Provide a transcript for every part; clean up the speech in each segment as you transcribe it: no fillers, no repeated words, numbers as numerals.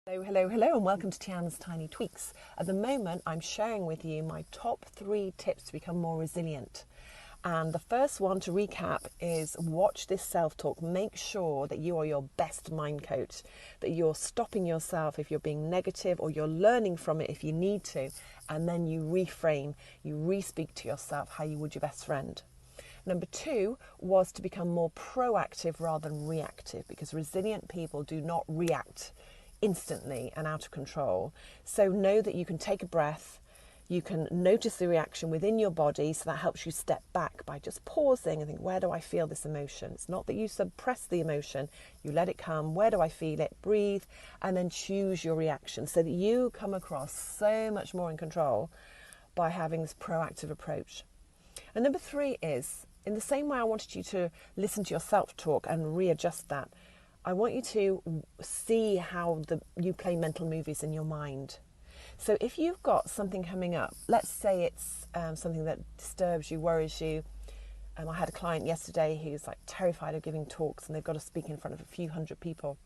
Hello, and welcome to Tianne's Tiny Tweaks. At the moment, I'm sharing with you my top 3 tips to become more resilient. And the first one, to recap, is watch this self-talk. Make sure that you are your best mind coach, that you're stopping yourself if you're being negative, or you're learning from it if you need to, and then you reframe, you re-speak to yourself how you would your best friend. Number 2 was to become more proactive rather than reactive, because resilient people do not react instantly and out of control. So know that you can take a breath, you can notice the reaction within your body, so that helps you step back by just pausing and think, where do I feel this emotion? It's not that you suppress the emotion, you let it come. Where do I feel it? Breathe, and then choose your reaction so that you come across so much more in control by having this proactive approach. And number 3 is, in the same way I wanted you to listen to your self-talk and readjust that, I want you to see how you play mental movies in your mind. So if you've got something coming up, let's say it's something that disturbs you, worries you. I had a client yesterday who's like terrified of giving talks, and they've got to speak in front of a few hundred people.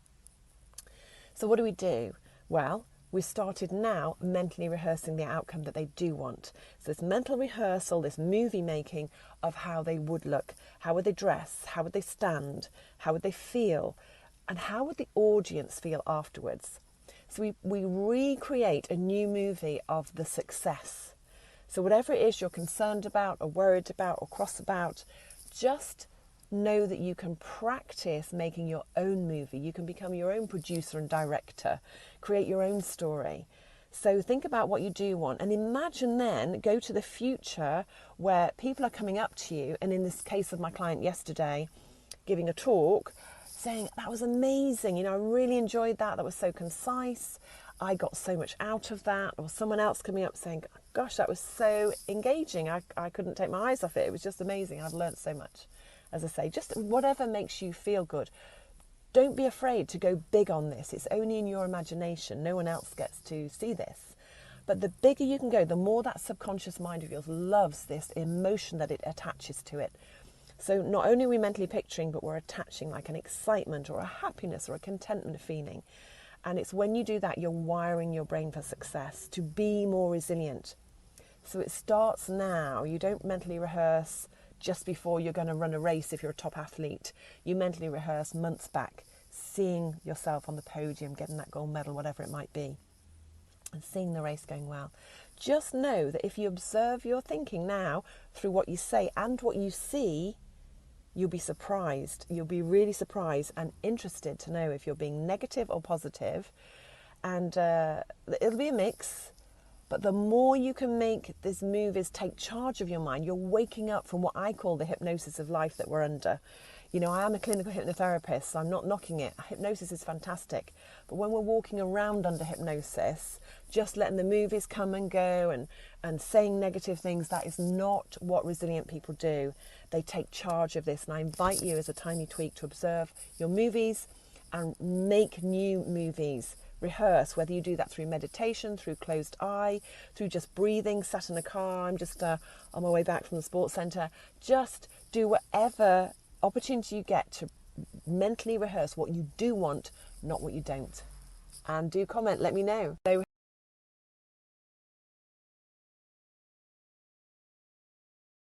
So what do? Well, we started now mentally rehearsing the outcome that they do want. So this mental rehearsal, this movie making of how they would look, how would they dress, how would they stand, how would they feel, and how would the audience feel afterwards. So we recreate a new movie of the success. So whatever it is you're concerned about or worried about or cross about, just know that you can practice making your own movie. You can become your own producer and director, create your own story. So think about what you do want, and imagine then, go to the future where people are coming up to you, and in this case of my client yesterday, giving a talk, saying, that was amazing, I really enjoyed that, that was so concise, I got so much out of that. Or someone else coming up saying, gosh, that was so engaging, I couldn't take my eyes off it, it was just amazing, I've learned so much. As I say, just whatever makes you feel good. Don't be afraid to go big on this. It's only in your imagination, no one else gets to see this. But the bigger you can go, the more that subconscious mind of yours loves this emotion that it attaches to it. So not only are we mentally picturing, but we're attaching like an excitement or a happiness or a contentment feeling. And it's when you do that, you're wiring your brain for success, to be more resilient. So it starts now. You don't mentally rehearse just before you're going to run a race if you're a top athlete. You mentally rehearse months back, seeing yourself on the podium, getting that gold medal, whatever it might be, and seeing the race going well. Just know that if you observe your thinking now through what you say and what you see, you'll be surprised. You'll be really surprised and interested to know if you're being negative or positive. And it'll be a mix. But the more you can make these movies take charge of your mind, you're waking up from what I call the hypnosis of life that we're under. I am a clinical hypnotherapist, so I'm not knocking it. Hypnosis is fantastic. But when we're walking around under hypnosis, just letting the movies come and go and saying negative things, that is not what resilient people do. They take charge of this. And I invite you as a tiny tweak to observe your movies and make new movies. Rehearse, whether you do that through meditation, through closed eye, through just breathing, sat in a car. I'm just on my way back from the sports centre. Just do whatever opportunity you get to mentally rehearse what you do want, not what you don't. And do comment, let me know.